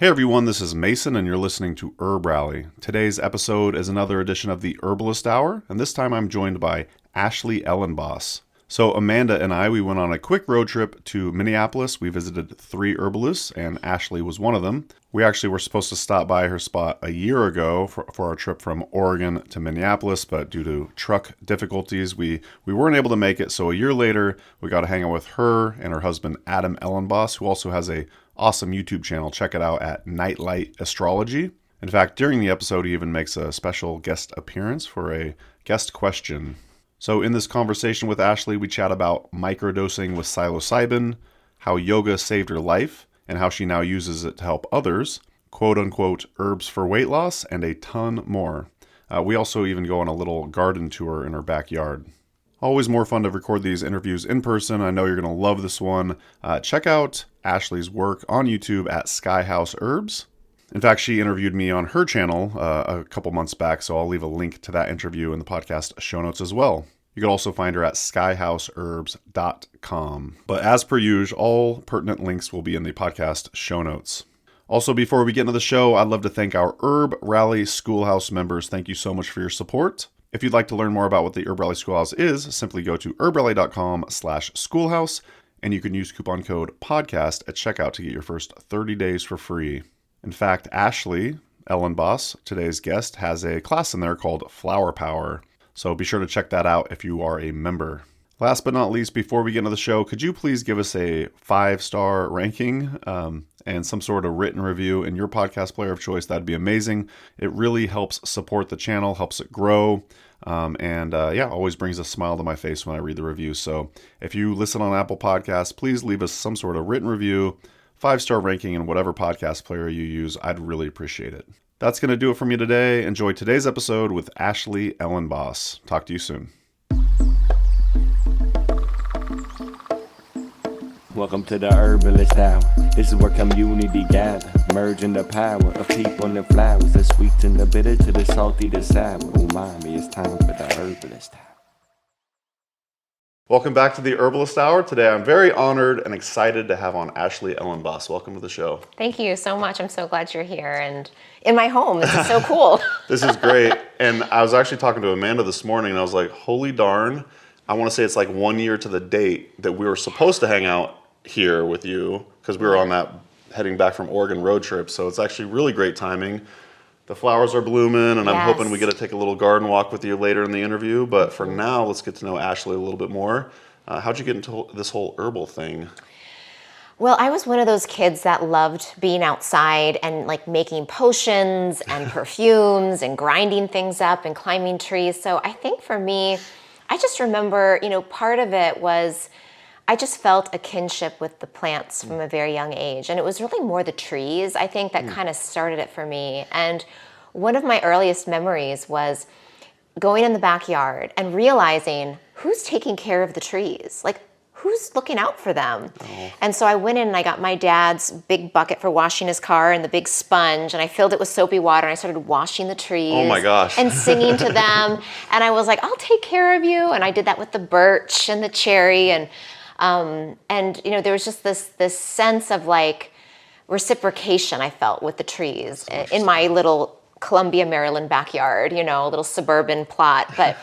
Hey everyone, this is Mason and you're listening to HerbRally. Today's episode is another edition of the Herbalist Hour, and this time I'm joined by Ashley Elenbaas. So Amanda and I, we went on a quick road trip to Minneapolis. We visited 3 herbalists, and Ashley was one of them. We actually were supposed to stop by her spot a year ago for our trip from Oregon to Minneapolis, but due to truck difficulties, we weren't able to make it. So a year later, we got to hang out with her and her husband, Adam Elenbaas, who also has a awesome YouTube channel. Check it out at Nightlight Astrology. In fact, during the episode, he even makes a special guest appearance for a guest question. So in this conversation with Ashley, we chat about microdosing with psilocybin, how yoga saved her life, and how she now uses it to help others, quote-unquote herbs for weight loss, and a ton more. We also even go on a little garden tour in her backyard. Always more fun to record these interviews in person. I know you're going to love this one. Check out Ashley's work on YouTube at Skyhouse Herbs. In fact, she interviewed me on her channel a couple months back, so I'll leave a link to that interview in the podcast show notes as well. You can also find her at skyhouseherbs.com. But as per usual, all pertinent links will be in the podcast show notes. Also, before we get into the show, I'd love to thank our HerbRally Schoolhouse members. Thank you so much for your support. If you'd like to learn more about what the HerbRally Schoolhouse is, simply go to herbrally.com/schoolhouse, and you can use coupon code podcast at checkout to get your first 30 days for free. In fact, Ashley Elenbaas, today's guest, has a class in there called Flower Power, so be sure to check that out if you are a member. Last but not least, before we get into the show, could you please give us a 5-star ranking and some sort of written review in your podcast player of choice? That'd be amazing. It really helps support the channel, helps it grow, and always brings a smile to my face when I read the reviews. So if you listen on Apple Podcasts, please leave us some sort of written review, 5-star ranking in whatever podcast player you use. I'd really appreciate it. That's going to do it for me today. Enjoy today's episode with Ashley Elenbaas. Talk to you soon. Welcome to the Herbalist Hour. This is where community gather, merging the power of people and the flowers, the sweet and the bitter to the salty, the sour. Umami, it's time for the Herbalist Hour. Welcome back to the Herbalist Hour. Today I'm very honored and excited to have on Ashley Elenbaas. Welcome to the show. Thank you so much. I'm so glad you're here and in my home. This is so cool. This is great. And I was actually talking to Amanda this morning and I was like, holy darn, I want to say it's like 1 year to the date that we were supposed to hang out here with you because we were on that heading back from Oregon road trip. So it's actually really great timing. The flowers are blooming, and I'm hoping we get to take a little garden walk with you later in the interview. But for now, let's get to know Ashley a little bit more. How'd you get into this whole herbal thing? Well, I was one of those kids that loved being outside and like making potions and perfumes and grinding things up and climbing trees. So I think for me, I just remember, part of it was I just felt a kinship with the plants from a very young age. And it was really more the trees, I think, that kind of started it for me. And one of my earliest memories was going in the backyard and realizing who's taking care of the trees? Like, who's looking out for them? Oh. And so I went in and I got my dad's big bucket for washing his car and the big sponge, and I filled it with soapy water and I started washing the trees. Oh my gosh. And singing to them. And I was like, I'll take care of you. And I did that with the birch and the cherry, and there was just this sense of like reciprocation I felt with the trees in my little Columbia, Maryland backyard, a little suburban plot. But,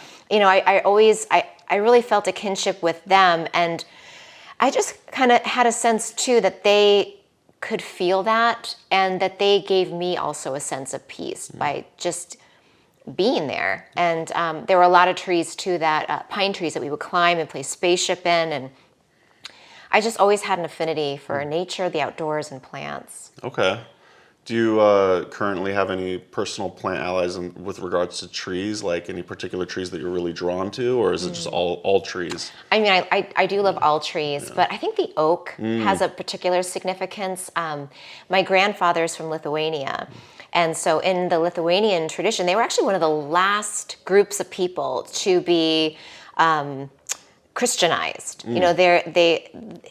I really felt a kinship with them. And I just kind of had a sense too that they could feel that and that they gave me also a sense of peace by just being there. And there were a lot of trees too pine trees that we would climb and play spaceship in, and I just always had an affinity for nature, the outdoors, and plants. Okay. Do you currently have any personal plant allies with regards to trees, like any particular trees that you're really drawn to, or is it just all trees? I mean, I do love all trees, but I think the oak has a particular significance. My grandfather's from Lithuania, and so in the Lithuanian tradition, they were actually one of the last groups of people to be Christianized. They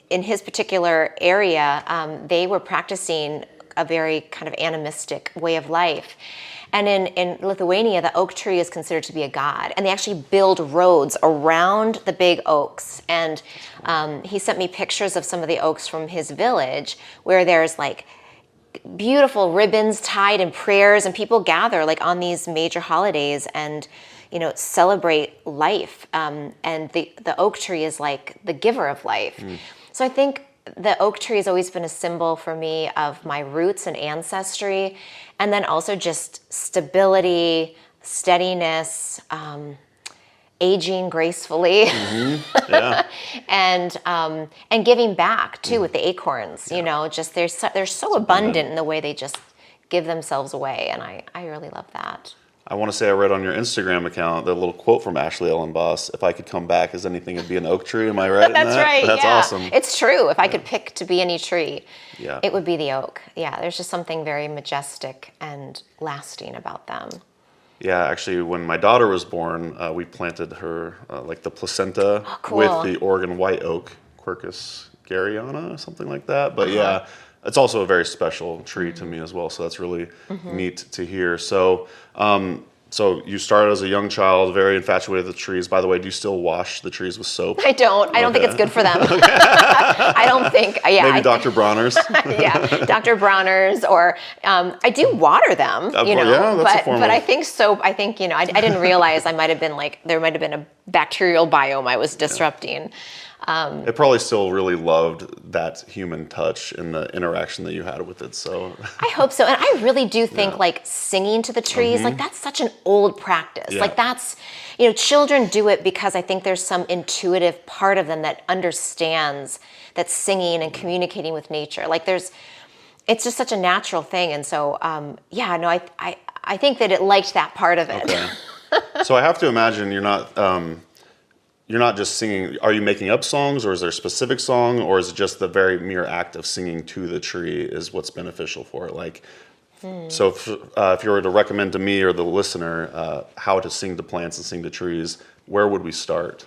in his particular area, they were practicing a very kind of animistic way of life. And in Lithuania, the oak tree is considered to be a god. And they actually build roads around the big oaks. And he sent me pictures of some of the oaks from his village where there's like beautiful ribbons tied and prayers, and people gather like on these major holidays and, you know, celebrate life. And the oak tree is like the giver of life. So I think the oak tree has always been a symbol for me of my roots and ancestry, and then also just stability, steadiness, aging gracefully, Yeah. and giving back too with the acorns. You know, just they're so abundant in the way they just give themselves away, and I really love that. I want to say I read on your Instagram account the little quote from Ashley Elenbaas, if I could come back as anything, it'd be an oak tree. Am I right in That's that? right. That's yeah. awesome. It's true. If I could pick to be any tree, Yeah. it would be the oak. Yeah, there's just something very majestic and lasting about them. Yeah, actually, when my daughter was born, we planted her, like the placenta cool. with the Oregon white oak, Quercus garryana, something like that. But yeah, it's also a very special tree to me as well. So that's really neat to hear. So, so you started as a young child, very infatuated with trees. By the way, do you still wash the trees with soap? I don't think it's good for them. I don't think. Yeah, Maybe Dr. Bronner's. Yeah, Dr. Bronner's, or I do water them. You know, yeah, that's a form but of- I think soap. I think, you know, I didn't realize I might have been like there might have been a bacterial biome I was disrupting. It probably still really loved that human touch and the interaction that you had with it. So I hope so. And I really do think like singing to the trees, like that's such an old practice. Yeah. Like that's, you know, children do it because I think there's some intuitive part of them that understands that singing and communicating with nature. Like it's just such a natural thing. And so, yeah, no, I think that it liked that part of it. Okay. So I have to imagine you're not just singing. Are you making up songs, or is there a specific song, or is it just the very mere act of singing to the tree is what's beneficial for it? Like, so if you were to recommend to me or the listener how to sing to plants and sing to trees, where would we start?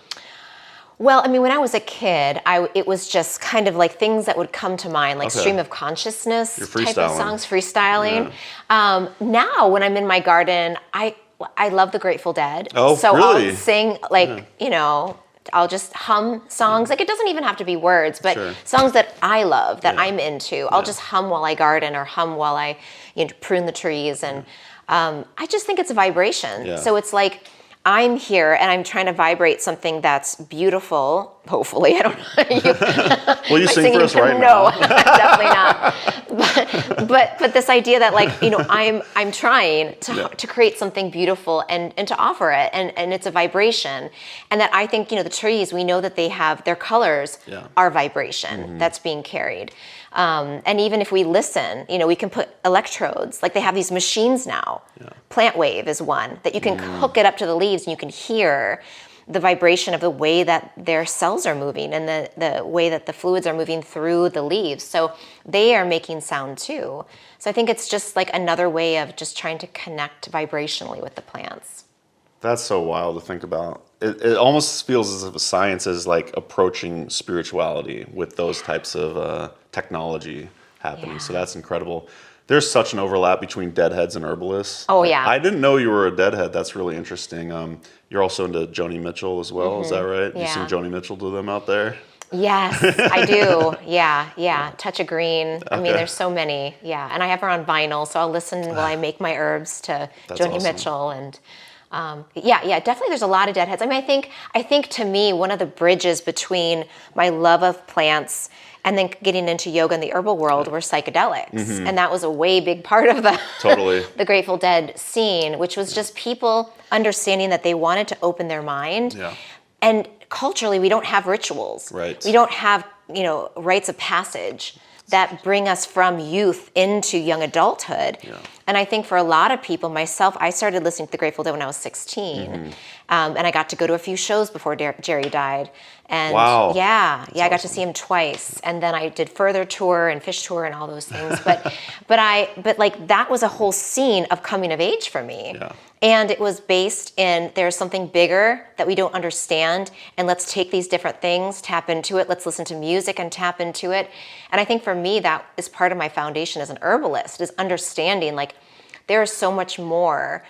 Well, I mean, when I was a kid, it was just kind of like things that would come to mind, like stream of consciousness type of songs, freestyling. Yeah. Now, when I'm in my garden, I love the Grateful Dead. Oh, so really? I'll sing you know, I'll just hum songs. Like it doesn't even have to be words, but songs that I love, that I'm into. I'll just hum while I garden or hum while I prune the trees. And I just think it's a vibration. Yeah. So it's like I'm here and I'm trying to vibrate something that's beautiful. Hopefully, I don't know. Will you sing for us right now? No, definitely not. But this idea that like, you know, I'm trying to create something beautiful and to offer it, and it's a vibration, and that I think, you know, the trees, we know that they have their colors are vibration that's being carried. And even if we listen, you know, we can put electrodes, like they have these machines now. Plant Wave is one that you can hook it up to the leaves and you can hear the vibration of the way that their cells are moving and the way that the fluids are moving through the leaves. So they are making sound too. So I think it's just like another way of just trying to connect vibrationally with the plants. That's so wild to think about. It almost feels as if science is like approaching spirituality with those types of technology happening. Yeah. So that's incredible. There's such an overlap between deadheads and herbalists. Oh, yeah. I didn't know you were a deadhead. That's really interesting. You're also into Joni Mitchell as well. Is that right? Yeah. You sing Joni Mitchell to them out there? Yes, I do. Yeah. Touch of Green. I mean, there's so many. Yeah. And I have her on vinyl, so I'll listen while I make my herbs to Joni awesome. Mitchell. And definitely there's a lot of deadheads. I mean, I think to me, one of the bridges between my love of plants and then getting into yoga in the herbal world were psychedelics. And that was a way big part of the Grateful Dead scene, which was just people understanding that they wanted to open their mind. Yeah. And culturally, we don't have rituals. Right. We don't have, you know, rites of passage that bring us from youth into young adulthood. Yeah. And I think for a lot of people, myself, I started listening to the Grateful Dead when I was 16. And I got to go to a few shows before Jerry died. And Wow. I got awesome. to see him twice. And then I did Further Tour and Fish Tour and all those things. But like that was a whole scene of coming of age for me. Yeah. And it was based in there's something bigger that we don't understand, and let's take these different things, tap into it, let's listen to music and tap into it. And I think for me, that is part of my foundation as an herbalist, is understanding like there is so much more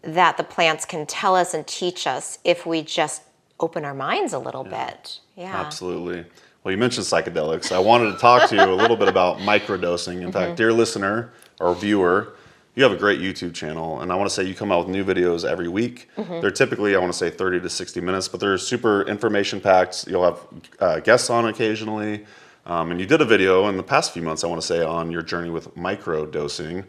that the plants can tell us and teach us if we just open our minds a little bit. Yeah. Absolutely. Well, you mentioned psychedelics. I wanted to talk to you a little bit about microdosing. In fact, dear listener or viewer, you have a great YouTube channel, and I want to say you come out with new videos every week. They're typically, I want to say, 30 to 60 minutes, but they're super information-packed. You'll have guests on occasionally. And you did a video in the past few months, I want to say, on your journey with microdosing,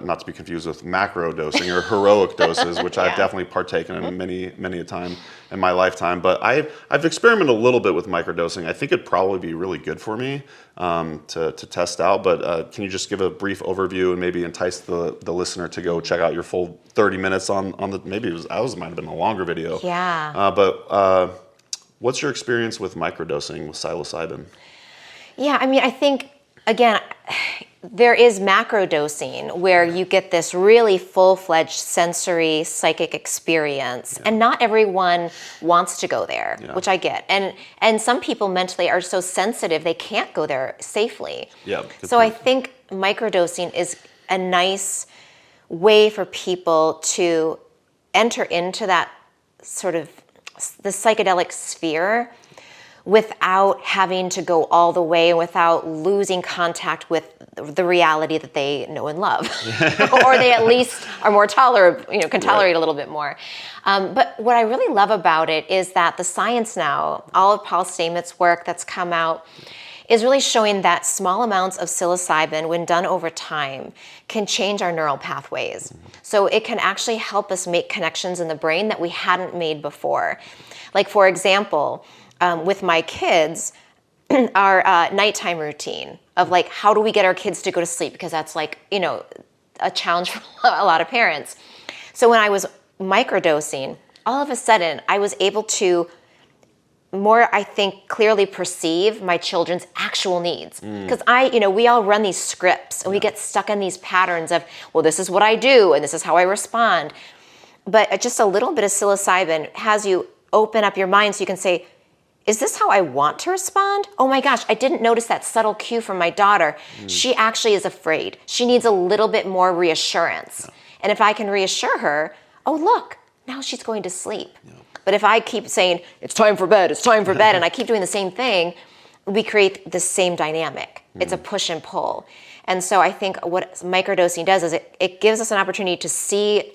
not to be confused with macro dosing or heroic doses, which I've definitely partaken in many a time in my lifetime. But I've experimented a little bit with microdosing. I think it'd probably be really good for me to test out. But can you just give a brief overview and maybe entice the listener to go check out your full 30 minutes on the, maybe it might have been a longer video. Yeah. But what's your experience with microdosing with psilocybin? Yeah, I mean, I think, again, there is macro dosing where you get this really full-fledged sensory psychic experience, and not everyone wants to go there, which I get. And some people mentally are so sensitive they can't go there safely. Yeah. So I think microdosing is a nice way for people to enter into that sort of the psychedelic sphere without having to go all the way and without losing contact with the reality that they know and love. Or they at least are more tolerable, can tolerate a little bit more. But what I really love about it is that the science now, all of Paul Stamets' work that's come out, is really showing that small amounts of psilocybin, when done over time, can change our neural pathways. So it can actually help us make connections in the brain that we hadn't made before. Like, for example, with my kids, our nighttime routine of like, how do we get our kids to go to sleep? Because that's like, a challenge for a lot of parents. So when I was microdosing, all of a sudden I was able to more, I think, clearly perceive my children's actual needs. Because we all run these scripts and we get stuck in these patterns of, well, this is what I do and this is how I respond. But just a little bit of psilocybin has you open up your mind so you can say, is this how I want to respond? Oh my gosh, I didn't notice that subtle cue from my daughter. She actually is afraid. She needs a little bit more reassurance. And if I can reassure her, oh look, now she's going to sleep. But if I keep saying, it's time for bed, and I keep doing the same thing, we create the same dynamic. It's a push and pull. And so I think what microdosing does is it gives us an opportunity to see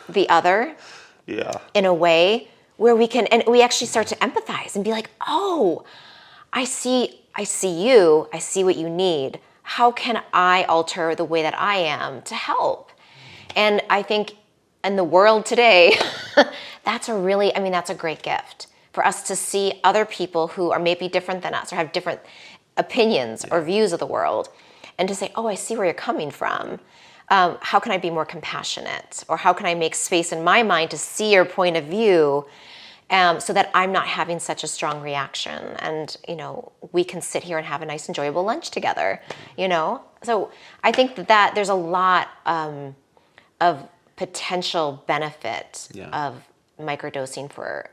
the other in a way where we actually start to empathize and be like, oh, I see you, I see what you need. How can I alter the way that I am to help? And I think in the world today, that's a great gift for us to see other people who are maybe different than us or have different opinions or views of the world, and to say, oh, I see where you're coming from. How can I be more compassionate? Or how can I make space in my mind to see your point of view so that I'm not having such a strong reaction? And, we can sit here and have a nice, enjoyable lunch together, So I think that there's a lot of potential benefit of microdosing for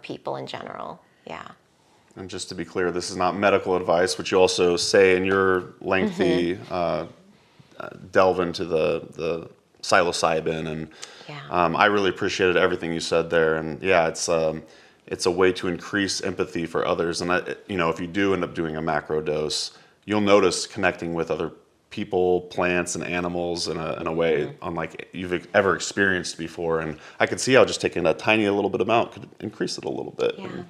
people in general. Yeah. And just to be clear, this is not medical advice, which you also say in your lengthy delve into the psilocybin, and I really appreciated everything you said there. And it's a way to increase empathy for others. And if you do end up doing a macro dose, you'll notice connecting with other people, plants, and animals in a way unlike you've ever experienced before. And I could see how just taking a tiny little bit amount could increase it a little bit. Yeah. And,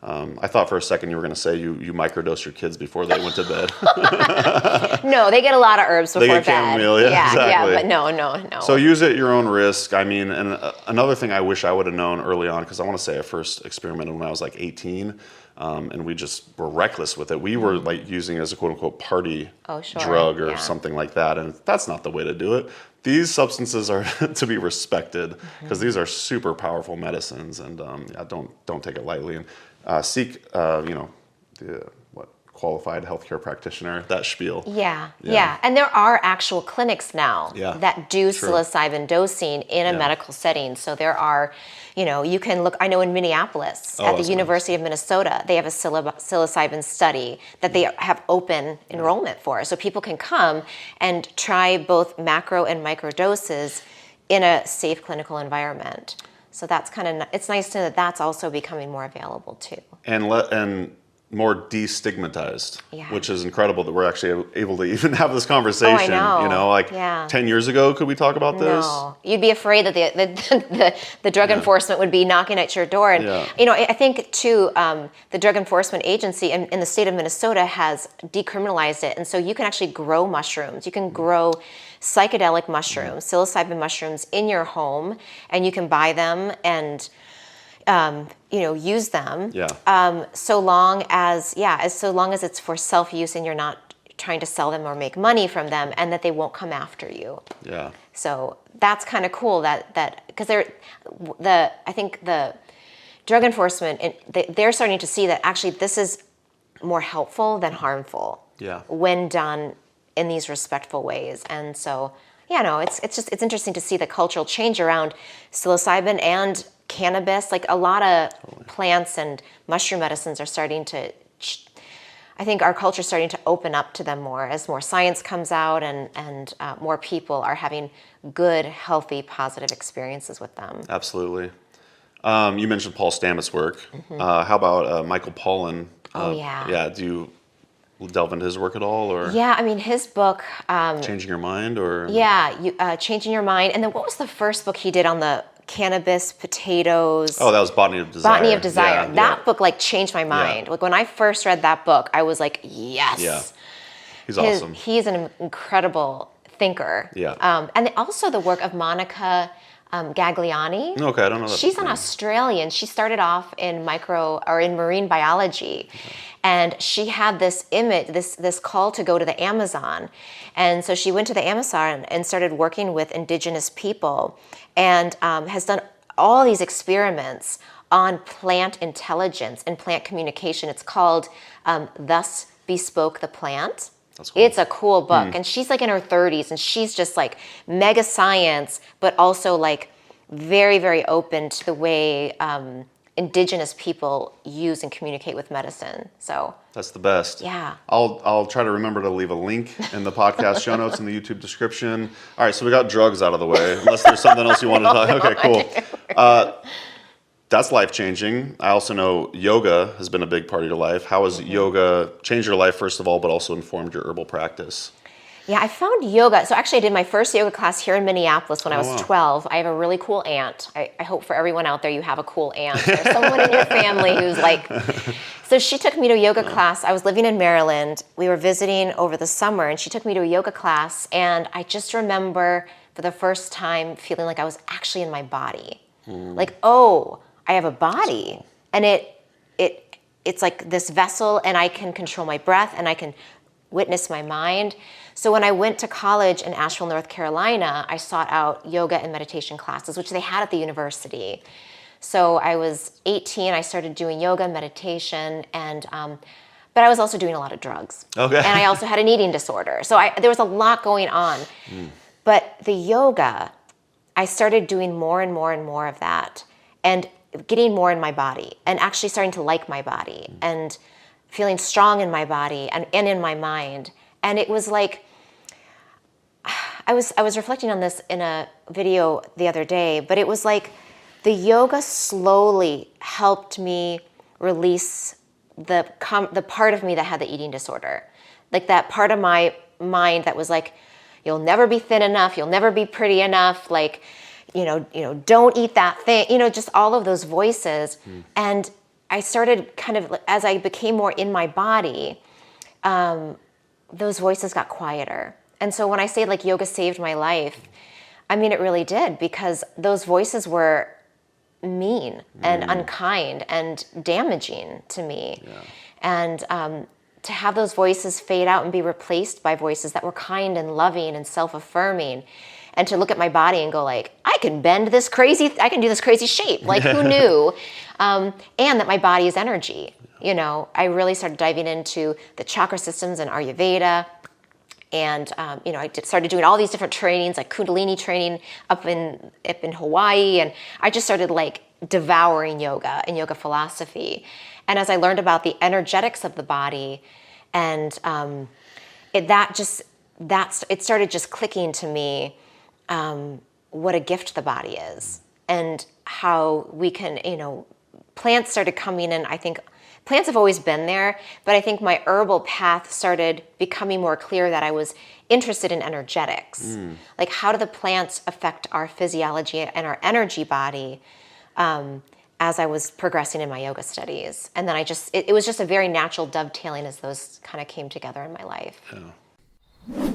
I thought for a second you were going to say you microdose your kids before they went to bed. No, they get a lot of herbs before bed. Chamomile, exactly. But no. So use it at your own risk. I mean, and another thing I wish I would have known early on, because I want to say I first experimented when I was like 18. And we just were reckless with it. We were like using it as a quote unquote party drug or something like that. And that's not the way to do it. These substances are to be respected because these are super powerful medicines, and don't take it lightly, and seek qualified healthcare practitioner, that spiel. Yeah. And there are actual clinics now that do psilocybin dosing in a medical setting. So there are, you can look, I know in Minneapolis at the University of Minnesota, they have a psilocybin study that they have open enrollment for. So people can come and try both macro and micro doses in a safe clinical environment. So that's it's nice to know that that's also becoming more available too. And more destigmatized, Yeah. which is incredible that we're actually able to even have this conversation. know. You know, like Yeah. 10 years ago, could we talk about this? No, you'd be afraid that the drug enforcement would be knocking at your door. And Yeah. you know, I think too, the Drug Enforcement Agency in the state of Minnesota has decriminalized it, and so you can actually grow mushrooms. You can grow psychedelic mushrooms, psilocybin mushrooms in your home, and you can buy them and you know, use them. Yeah. So long as it's for self-use and you're not trying to sell them or make money from them, and that they won't come after you. Yeah. So that's kind of cool that because I think the drug enforcement, they're starting to see that actually this is more helpful than harmful. Yeah. When done in these respectful ways. And so, yeah, no, it's interesting to see the cultural change around psilocybin and cannabis. Like a lot of plants and mushroom medicines are starting to, I think our culture is starting to open up to them more as more science comes out and more people are having good, healthy, positive experiences with them. Absolutely. You mentioned Paul Stamets' work. How about Michael Pollan? Oh, yeah. Yeah. Do you delve into his work at all, or Yeah, I mean, his book, Changing Your Mind, or Changing Your Mind. And then what was the first book he did on the cannabis, potatoes? Oh, that was Botany of Desire. Botany of Desire. Yeah, That book like changed my mind. Yeah. Like when I first read that book, I was like, yes. Yeah. He's awesome. He's an incredible thinker. Yeah. And also the work of Monica Gagliani. Okay, I don't know that. She's an Australian. She started off in marine biology. And she had this image, this call to go to the Amazon. And so she went to the Amazon and started working with indigenous people and has done all these experiments on plant intelligence and plant communication. It's called Thus Bespoke the Plant. That's cool. It's a cool book. And she's like in her 30s and she's just like mega science, but also like very, very open to the way indigenous people use and communicate with medicine. So that's the best. Yeah. I'll try to remember to leave a link in the podcast show notes in the YouTube description. All right, so we got drugs out of the way. Unless there's something else you want to talk. Okay, cool. That's life-changing. I also know yoga has been a big part of your life. How has yoga changed your life, first of all, but also informed your herbal practice? Yeah, I found yoga. So actually I did my first yoga class here in Minneapolis when I was wow. 12. I have a really cool aunt. I hope for everyone out there you have a cool aunt or someone in your family who's like... So she took me to a yoga class. I was living in Maryland. We were visiting over the summer and she took me to a yoga class. And I just remember for the first time feeling like I was actually in my body. Like, oh, I have a body. And it's like this vessel and I can control my breath and I can witness my mind. So when I went to college in Asheville, North Carolina, I sought out yoga and meditation classes, which they had at the university. So I was 18, I started doing yoga and meditation, and but I was also doing a lot of drugs. Okay. And I also had an eating disorder. So there was a lot going on. But the yoga, I started doing more and more and more of that, and getting more in my body, and actually starting to like my body, and feeling strong in my body and in my mind. And it was like, I was reflecting on this in a video the other day, but it was like the yoga slowly helped me release the part of me that had the eating disorder. Like that part of my mind that was like, you'll never be thin enough, you'll never be pretty enough, like, you know, don't eat that thing, just all of those voices. And I started kind of, as I became more in my body, those voices got quieter. And so when I say like yoga saved my life, I mean, it really did, because those voices were mean and unkind and damaging to me. Yeah. And to have those voices fade out and be replaced by voices that were kind and loving and self-affirming, and to look at my body and go like, I can do this crazy shape. Like who knew? And that my body is energy. I really started diving into the chakra systems and Ayurveda. And, I started doing all these different trainings, like Kundalini training up in Hawaii. And I just started like devouring yoga and yoga philosophy. And as I learned about the energetics of the body, and it started just clicking to me what a gift the body is, and how we can, plants started coming in. I think plants have always been there, but I think my herbal path started becoming more clear that I was interested in energetics. Like, how do the plants affect our physiology and our energy body, as I was progressing in my yoga studies. And then it was just a very natural dovetailing as those kind of came together in my life. Yeah.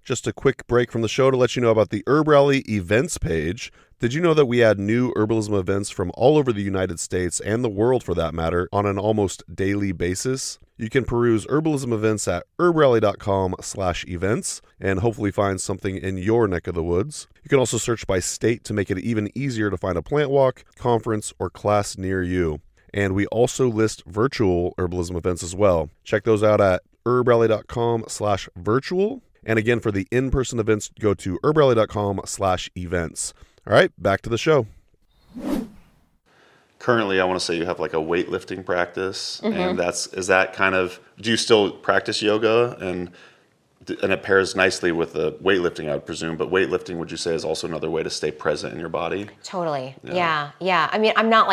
Just a quick break from the show to let you know about the HerbRally events page. Did you know that we add new herbalism events from all over the United States and the world, for that matter, on an almost daily basis? You can peruse herbalism events at herbrally.com/events and hopefully find something in your neck of the woods. You can also search by state to make it even easier to find a plant walk, conference, or class near you. And we also list virtual herbalism events as well. Check those out at herbrally.com/virtual. And again, for the in-person events, go to herbrally.com/events. All right, back to the show. Currently, I want to say you have like a weightlifting practice, and is that kind of, do you still practice yoga? And it pairs nicely with the weightlifting, I would presume, but weightlifting, would you say, is also another way to stay present in your body? Totally. Yeah. I mean, I'm not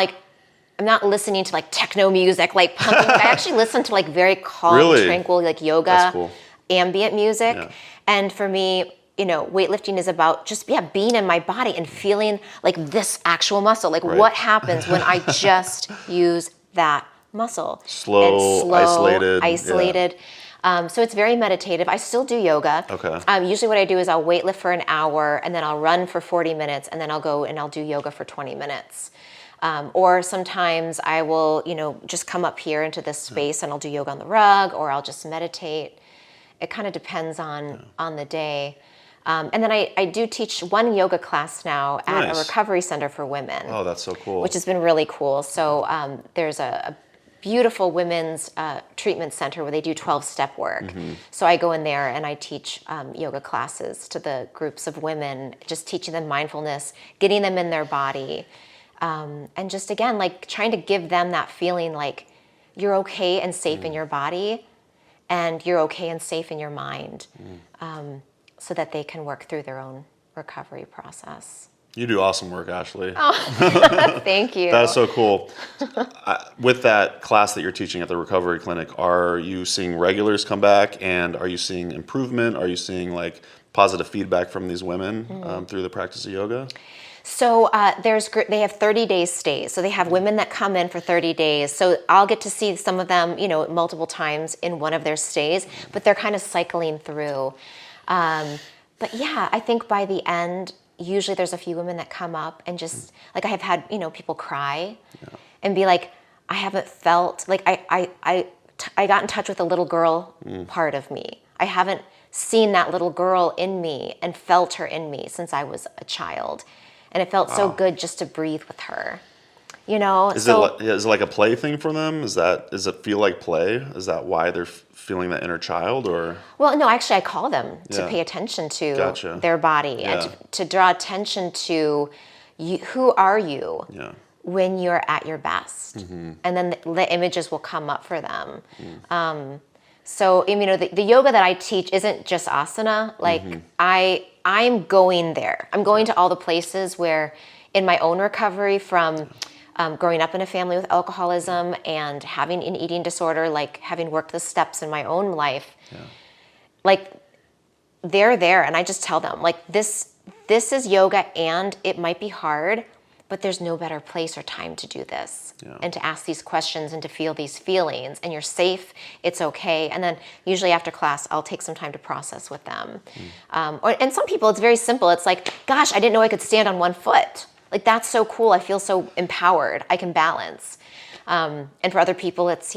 listening to like techno music, like pumping. I actually listen to like very calm, tranquil, like yoga, ambient music. Yeah. And for me, weightlifting is about just, being in my body and feeling like this actual muscle. Like what happens when I just use that muscle? Slow, isolated. Yeah. So it's very meditative. I still do yoga. Okay. Usually what I do is I'll weightlift for an hour, and then I'll run for 40 minutes, and then I'll go and I'll do yoga for 20 minutes. Or sometimes I will, just come up here into this space and I'll do yoga on the rug, or I'll just meditate. It kind of depends on the day. And then I do teach one yoga class now at a recovery center for women. Oh, that's so cool. Which has been really cool. So there's a beautiful women's treatment center where they do 12-step work. So I go in there and I teach yoga classes to the groups of women, just teaching them mindfulness, getting them in their body. And just, again, like trying to give them that feeling like you're okay and safe in your body, and you're okay and safe in your mind, so that they can work through their own recovery process. You do awesome work, Ashley. Oh, thank you. That's so cool. With that class that you're teaching at the recovery clinic, are you seeing regulars come back, and are you seeing improvement? Are you seeing like positive feedback from these women through the practice of yoga? So they have 30-day stays. So they have women that come in for 30 days. So I'll get to see some of them, multiple times in one of their stays, but they're kind of cycling through. But yeah, I think by the end, usually there's a few women that come up and just, like I have had, people cry and be like, I haven't felt, like I got in touch with the little girl part of me. I haven't seen that little girl in me and felt her in me since I was a child. And it felt so good just to breathe with her, Is it like a play thing for them? Does it feel like play? Is that why they're feeling that inner child, or? Well, no, actually I call them to pay attention to their body and to draw attention to who are you when you're at your best. And then the images will come up for them. So, the yoga that I teach isn't just asana. Like I'm going there. I'm going to all the places where, in my own recovery from growing up in a family with alcoholism and having an eating disorder, like having worked the steps in my own life, like they're there, and I just tell them, like, this is yoga, and it might be hard, but there's no better place or time to do this and to ask these questions and to feel these feelings, and you're safe, it's okay. And then usually after class, I'll take some time to process with them. And some people, it's very simple. It's like, gosh, I didn't know I could stand on one foot. Like, that's so cool. I feel so empowered. I can balance. And for other people, it's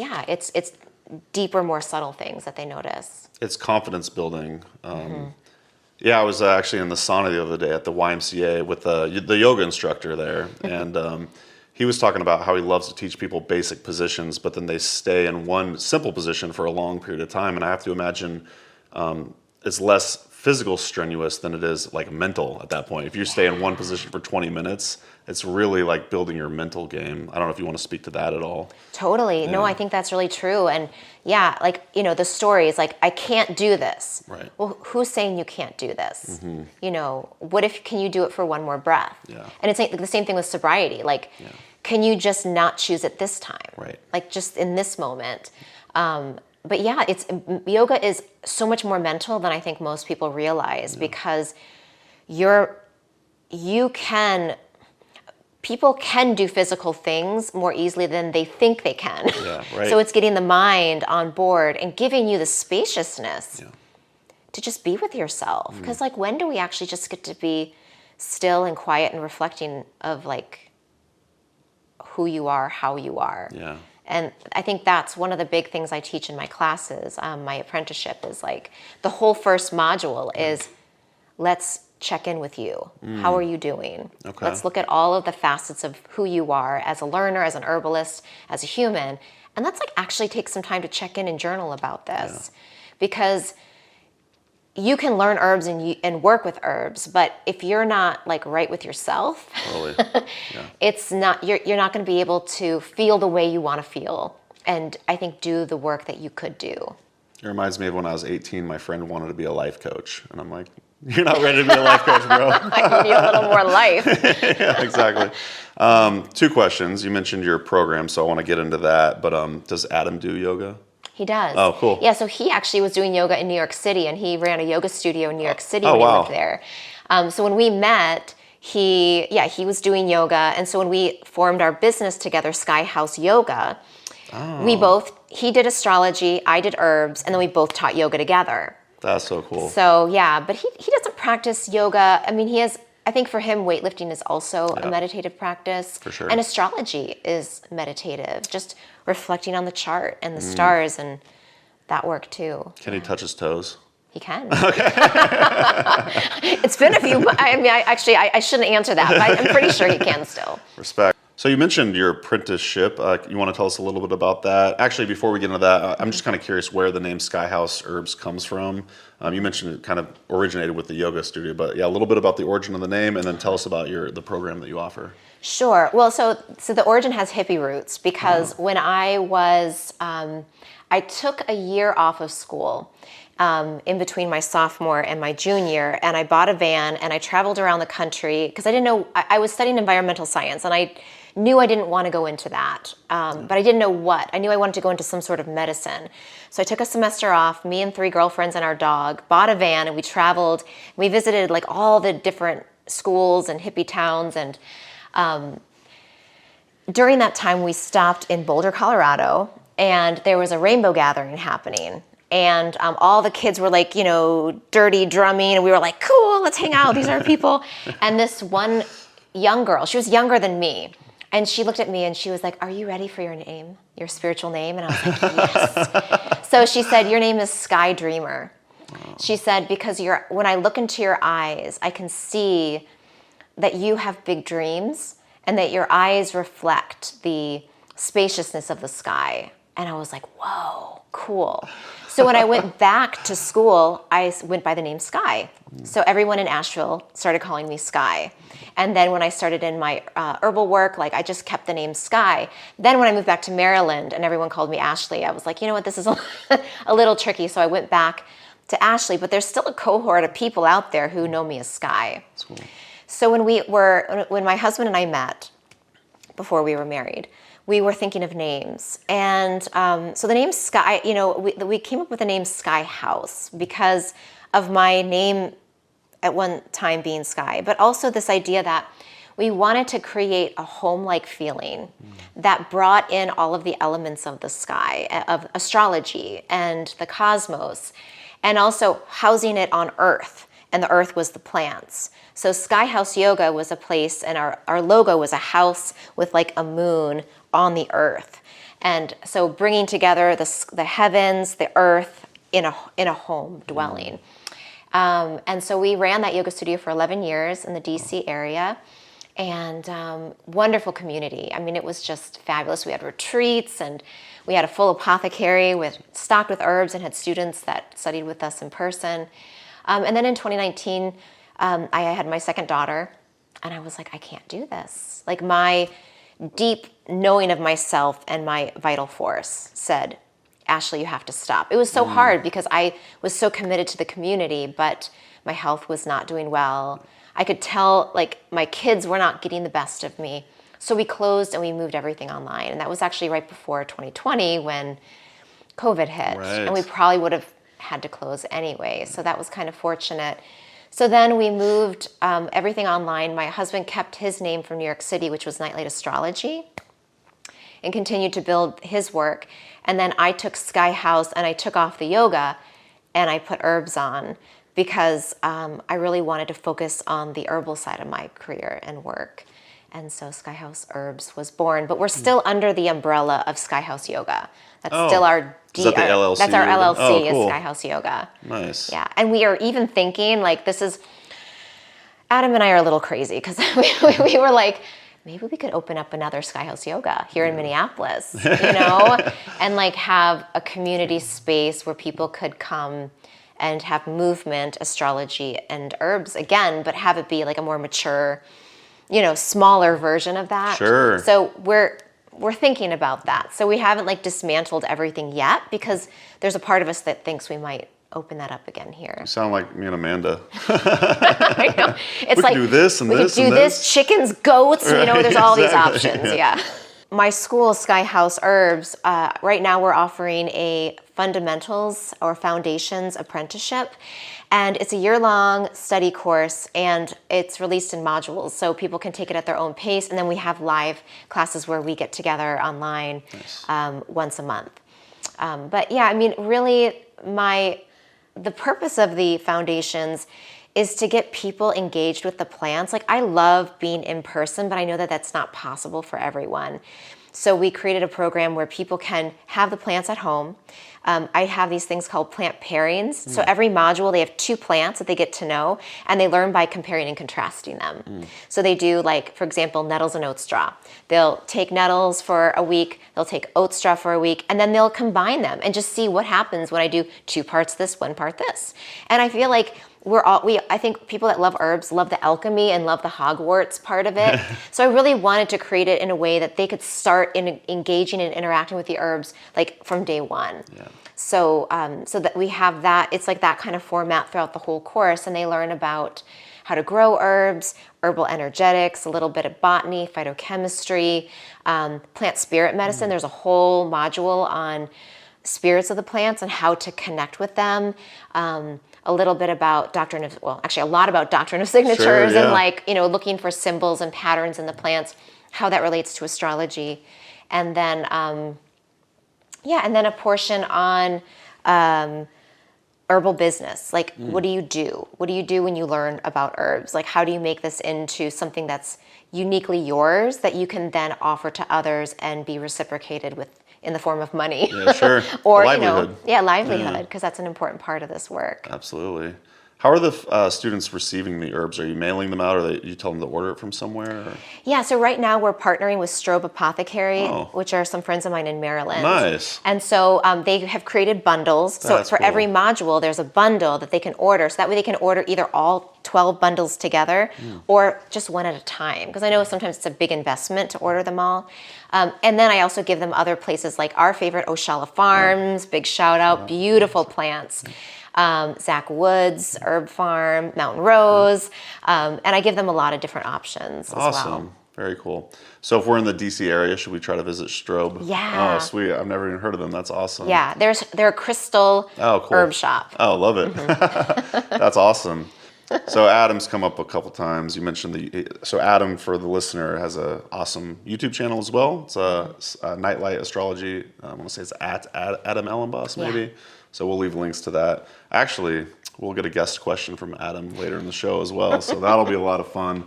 deeper, more subtle things that they notice. It's confidence building. Yeah, I was actually in the sauna the other day at the YMCA with the yoga instructor there, and he was talking about how he loves to teach people basic positions, but then they stay in one simple position for a long period of time. And I have to imagine it's less physical strenuous than it is like mental at that point. If you stay in one position for 20 minutes, it's really like building your mental game. I don't know if you want to speak to that at all. Totally. Yeah. No, I think that's really true. And yeah, like, the story is like, I can't do this. Right. Well, who's saying you can't do this? What if, can you do it for one more breath? Yeah. And it's like the same thing with sobriety. Like, can you just not choose it this time? Right. Like just in this moment. But yeah, yoga is so much more mental than I think most people realize, because people can do physical things more easily than they think they can. Yeah, right. So it's getting the mind on board and giving you the spaciousness to just be with yourself. Because like, when do we actually just get to be still and quiet and reflecting of like who you are, how you are? Yeah. And I think that's one of the big things I teach in my classes. My apprenticeship is like, the whole first module is, let's check in with you. How are you doing? Okay. Let's look at all of the facets of who you are as a learner, as an herbalist, as a human. And let's like actually take some time to check in and journal about this. Because you can learn herbs and work with herbs, but if you're not like right with yourself, Totally. it's not, you're not going to be able to feel the way you want to feel, and I think do the work that you could do. It reminds me of when I was 18, my friend wanted to be a life coach, and I'm like, you're not ready to be a life coach, bro. I need a little more life. Yeah, exactly. 2 questions. You mentioned your program, so I want to get into that, but does Adam do yoga? He does. Oh, cool. Yeah, so he actually was doing yoga in New York City, and he ran a yoga studio in New York City Oh, when he wow. lived there. So when we met, he was doing yoga, and so when we formed our business together, Sky House Yoga, he did astrology, I did herbs, and then we both taught yoga together. That's so cool. So yeah, but he doesn't practice yoga. I mean, I think for him, weightlifting is also a meditative practice. For sure. And astrology is meditative, just reflecting on the chart and the stars, and that work too. Can he touch his toes? He can. Okay. It's been a few, I shouldn't answer that, but I'm pretty sure he can still. Respect. So you mentioned your apprenticeship. You want to tell us a little bit about that? Actually, before we get into that, I'm just kind of curious where the name Sky House Herbs comes from. You mentioned it kind of originated with the yoga studio, but yeah, a little bit about the origin of the name, and then tell us about the program that you offer. Sure. Well, so the origin has hippie roots, because when I was, I took a year off of school in between my sophomore and my junior, and I bought a van and I traveled around the country, because I didn't know, I was studying environmental science, and I knew I didn't want to go into that, but I didn't know what. I knew I wanted to go into some sort of medicine. So I took a semester off, me and 3 girlfriends and our dog, bought a van, and we traveled. We visited like all the different schools and hippie towns, and during that time we stopped in Boulder, Colorado, and there was a rainbow gathering happening. And all the kids were like, dirty drumming, and we were like, cool, let's hang out. These are our people. And this one young girl, she was younger than me, and she looked at me and she was like, are you ready for your name, your spiritual name? And I was like, yes. So she said, your name is Sky Dreamer. She said, because when I look into your eyes, I can see that you have big dreams, and that your eyes reflect the spaciousness of the sky. And I was like, whoa, cool. So when I went back to school, I went by the name Sky. So everyone in Asheville started calling me Sky. And then when I started in my herbal work, like I just kept the name Sky. Then when I moved back to Maryland and everyone called me Ashley, I was like, you know what, this is a little tricky. So I went back to Ashley, but there's still a cohort of people out there who know me as Sky. That's cool. So when my husband and I met before we were married, we were thinking of names. And so the name Sky, we came up with the name Sky House because of my name at one time being Sky, but also this idea that we wanted to create a home-like feeling that brought in all of the elements of the sky, of astrology and the cosmos, and also housing it on Earth. And the earth was the plants. So Sky House Yoga was a place, and our logo was a house with like a moon on the earth. And so bringing together the heavens, the earth in a home dwelling. And so we ran that yoga studio for 11 years in the DC area, and wonderful community. I mean, it was just fabulous. We had retreats, and we had a full apothecary stocked with herbs, and had students that studied with us in person. And then in 2019, I had my second daughter, and I was like, I can't do this. Like, my deep knowing of myself and my vital force said, Ashley, you have to stop. It was so hard because I was so committed to the community, but my health was not doing well. I could tell, like, my kids were not getting the best of me. So we closed and we moved everything online. And that was actually right before 2020 when COVID hit. Right. And we probably would have had to close anyway. So that was kind of fortunate. So then we moved everything online. My husband kept his name from New York City, which was Nightlight Astrology, and continued to build his work. And then I took Sky House and I took off the yoga and I put herbs on because I really wanted to focus on the herbal side of my career and work. And so Sky House Herbs was born, but we're still under the umbrella of Sky House Yoga. That's still our Is that the LLC? That's our LLC Oh, cool. is Sky House Yoga. Nice. Yeah, and we are even thinking like Adam and I are a little crazy because we were like, maybe we could open up another Sky House Yoga here in Minneapolis, and like have a community space where people could come and have movement, astrology, and herbs again, but have it be like a more mature, smaller version of that. Sure. So we're thinking about that. So we haven't like dismantled everything yet because there's a part of us that thinks we might open that up again here. You sound like me and Amanda. I know. It's We like could do this and we this could do and this, this. chickens, goats, there's all these Exactly. options. Yeah. My school, Sky House Herbs, right now we're offering a fundamentals or foundations apprenticeship. And it's a year-long study course, and it's released in modules, so people can take it at their own pace. And then we have live classes where we get together online once a month. But yeah, I mean, really, the purpose of the foundations is to get people engaged with the plants. Like, I love being in person, but I know that that's not possible for everyone. So we created a program where people can have the plants at home. I have these things called plant pairings. So every module, they have 2 plants that they get to know, and they learn by comparing and contrasting them. So they do, like, for example, nettles and oat straw. They'll take nettles for a week, they'll take oat straw for a week, and then they'll combine them and just see what happens when I do 2 parts this, 1 part this. And I feel like I think people that love herbs love the alchemy and love the Hogwarts part of it. So I really wanted to create it in a way that they could start engaging and interacting with the herbs like from day one. Yeah. So that we have that, it's like that kind of format throughout the whole course, and they learn about how to grow herbs, herbal energetics, a little bit of botany, phytochemistry, plant spirit medicine. There's a whole module on spirits of the plants and how to connect with them. A little bit about a lot about doctrine of signatures. Sure, yeah. And like, looking for symbols and patterns in the plants, how that relates to astrology. And then, and then a portion on herbal business. Like, what do you do? What do you do when you learn about herbs? Like, how do you make this into something that's uniquely yours that you can then offer to others and be reciprocated with in the form of money? Yeah, sure. Or, livelihood. Livelihood, because that's an important part of this work. Absolutely. How are the students receiving the herbs? Are you mailing them out, or you tell them to order it from somewhere? Or? Yeah, so right now we're partnering with Strobe Apothecary, which are some friends of mine in Maryland. Nice. And so they have created bundles. So That's for cool. every module, there's a bundle that they can order. So that way they can order either all 12 bundles together or just one at a time. Because I know sometimes it's a big investment to order them all. And then I also give them other places like our favorite, Oshala Farms, big shout out, beautiful plants. Zach Woods, Herb Farm, Mountain Rose, and I give them a lot of different options as well. Very cool. So if we're in the DC area, should we try to visit Strobe? Yeah. Oh, sweet. I've never even heard of them. That's awesome. Yeah, they're a crystal herb shop. Oh, love it. That's awesome. So Adam's come up a couple times. You mentioned so Adam, for the listener, has an awesome YouTube channel as well. It's a Nightlight Astrology. I want to say it's at Adam Elenbaas, maybe. Yeah. So we'll leave links to that. Actually, we'll get a guest question from Adam later in the show as well. So that'll be a lot of fun.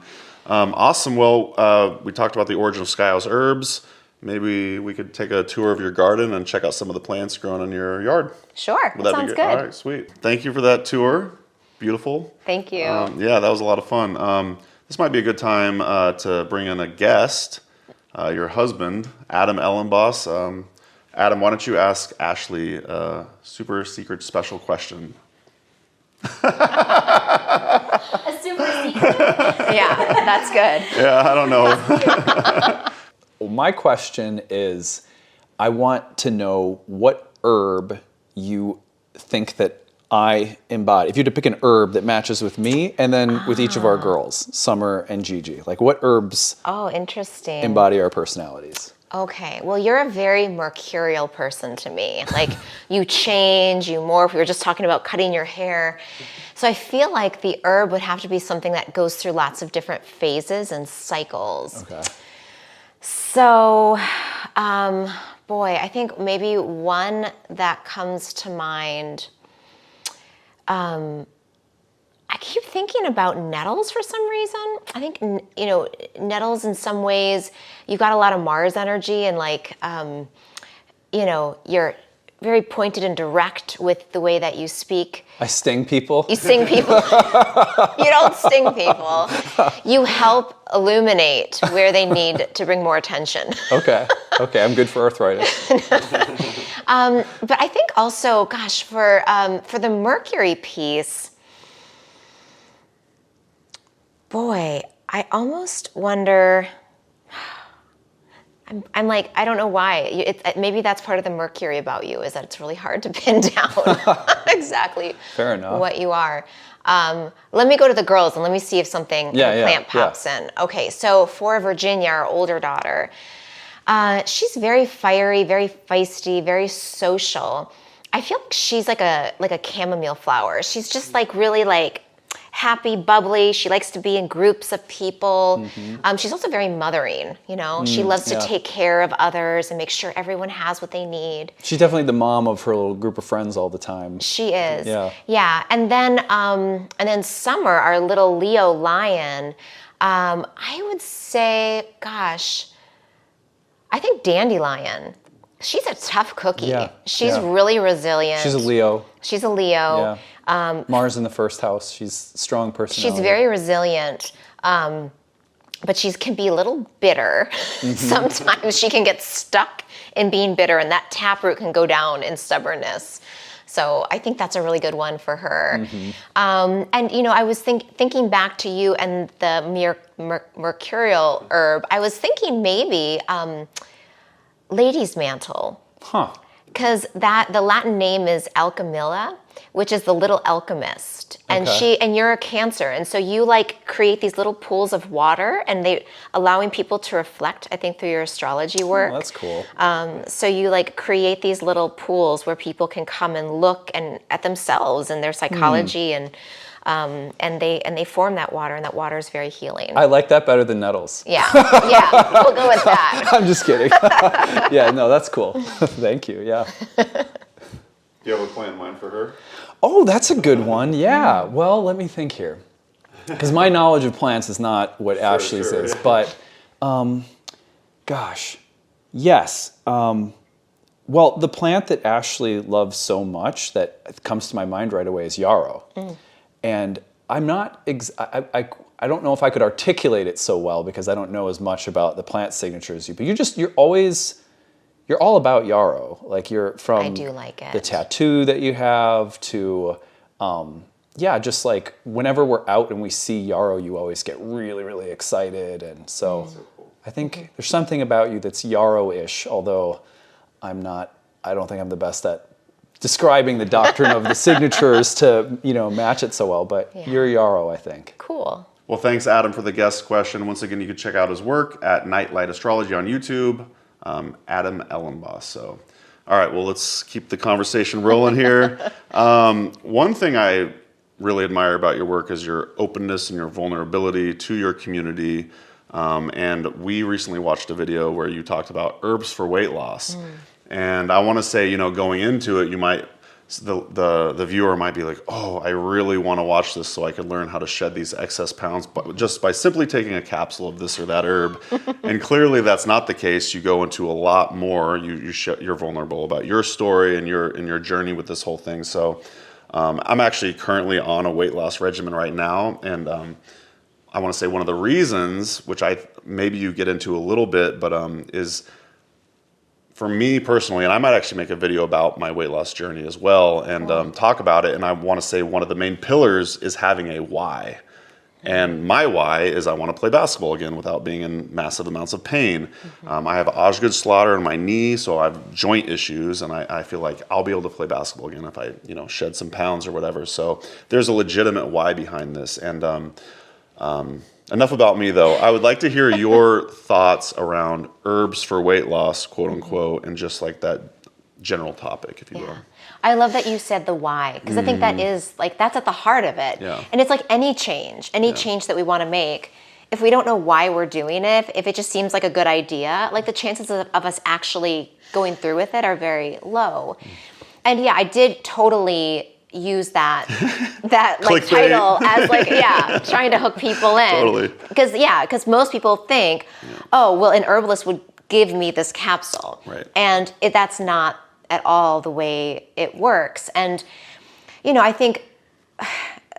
Awesome. Well, we talked about the origin of Sky House Herbs. Maybe we could take a tour of your garden and check out some of the plants growing in your yard. Sure. That sounds good. All right, sweet. Thank you for that tour. Beautiful. Thank you. Yeah, that was a lot of fun. This might be a good time to bring in a guest, your husband, Adam Elenbaas. Adam, why don't you ask Ashley a super secret special question? A super secret? Yeah, that's good. Yeah, I don't know. Well, my question is, I want to know what herb you think that I embody? If you had to pick an herb that matches with me and then with each of our girls, Summer and Gigi, like what herbs Oh, interesting. embody our personalities? Okay, well, you're a very mercurial person to me. Like, you change, you morph. We were just talking about cutting your hair. So I feel like the herb would have to be something that goes through lots of different phases and cycles. Okay. So, boy, I think maybe one that comes to mind, I keep thinking about nettles for some reason. I think, nettles in some ways, you've got a lot of Mars energy and like, you're very pointed and direct with the way that you speak. I sting people. You sting people. You don't sting people. You help illuminate where they need to bring more attention. Okay, I'm good for arthritis. But I think also, gosh, for the Mercury piece, boy, I almost wonder. I'm like, I don't know why. Maybe that's part of the Mercury about you, is that it's really hard to pin down exactly Fair enough. what you are. Let me go to the girls and let me see if something plant pops in. Okay, so for Virginia, our older daughter, she's very fiery, very feisty, very social. I feel like she's like a chamomile flower. She's just like really like happy, bubbly. She likes to be in groups of people. She's also very mothering, She loves to take care of others and make sure everyone has what they need. She's definitely the mom of her little group of friends all the time. She is. Yeah. Yeah. And then Summer, our little Leo lion, I would say, gosh, I think dandelion. She's a tough cookie. Yeah, She's really resilient. She's a Leo. Yeah. Mars in the first house. She's strong personality. She's very resilient, but she can be a little bitter. Sometimes she can get stuck in being bitter, and that taproot can go down in stubbornness. So I think that's a really good one for her. And I was thinking back to you and the mercurial herb. I was thinking maybe lady's mantle. Huh. Because the Latin name is Alchemilla, which is the little alchemist. And and you're a Cancer, and so you like create these little pools of water, and they allowing people to reflect, I think, through your astrology work. Oh, that's cool. So you like create these little pools where people can come and look at themselves and their psychology and they form that water, and that water is very healing. I like that better than nettles. Yeah, we'll go with that. I'm just kidding. Yeah, no, that's cool. Thank you, yeah. Do you have a plant in mind for her? Oh, that's a good one, yeah. Well, let me think here. Because my knowledge of plants is not what Ashley's is, but gosh, yes. Well, the plant that Ashley loves so much that comes to my mind right away is yarrow. And I'm not, I don't know if I could articulate it so well because I don't know as much about the plant signature as you, but you're all about yarrow. Like you're from I do like it. The tattoo that you have to, just like whenever we're out and we see yarrow, you always get really, really excited. And so I think there's something about you that's yarrow-ish, although I don't think I'm the best at describing the doctrine of the signatures to, match it so well, but you're yarrow, I think. Cool. Well, thanks, Adam, for the guest question. Once again, you can check out his work at Nightlight Astrology on YouTube, Adam Elenbaas. So, all right, well, let's keep the conversation rolling here. One thing I really admire about your work is your openness and your vulnerability to your community. And we recently watched a video where you talked about herbs for weight loss. And I want to say, going into it, you might, the viewer might be like, oh, I really want to watch this so I can learn how to shed these excess pounds, but just by simply taking a capsule of this or that herb. And clearly that's not the case. You go into a lot more. You're vulnerable about your story and your journey with this whole thing. So I'm actually currently on a weight loss regimen right now. And I want to say one of the reasons, which maybe you get into a little bit, but is for me personally, and I might actually make a video about my weight loss journey as well and talk about it. And I want to say one of the main pillars is having a why. And my why is I want to play basketball again without being in massive amounts of pain. I have Osgood slaughter in my knee, so I have joint issues, and I feel like I'll be able to play basketball again if I, shed some pounds or whatever. So there's a legitimate why behind this. And enough about me, though. I would like to hear your thoughts around herbs for weight loss, quote unquote, and just like that general topic, if you will. I love that you said the why, because I think that is that's at the heart of it. Yeah. And it's like any change that we want to make, if we don't know why we're doing it, if it just seems like a good idea, like the chances of us actually going through with it are very low. And yeah, I did totally use that like title as trying to hook people in. Totally. Because most people think, oh, well, an herbalist would give me this capsule. Right. And that's not at all the way it works. And, I think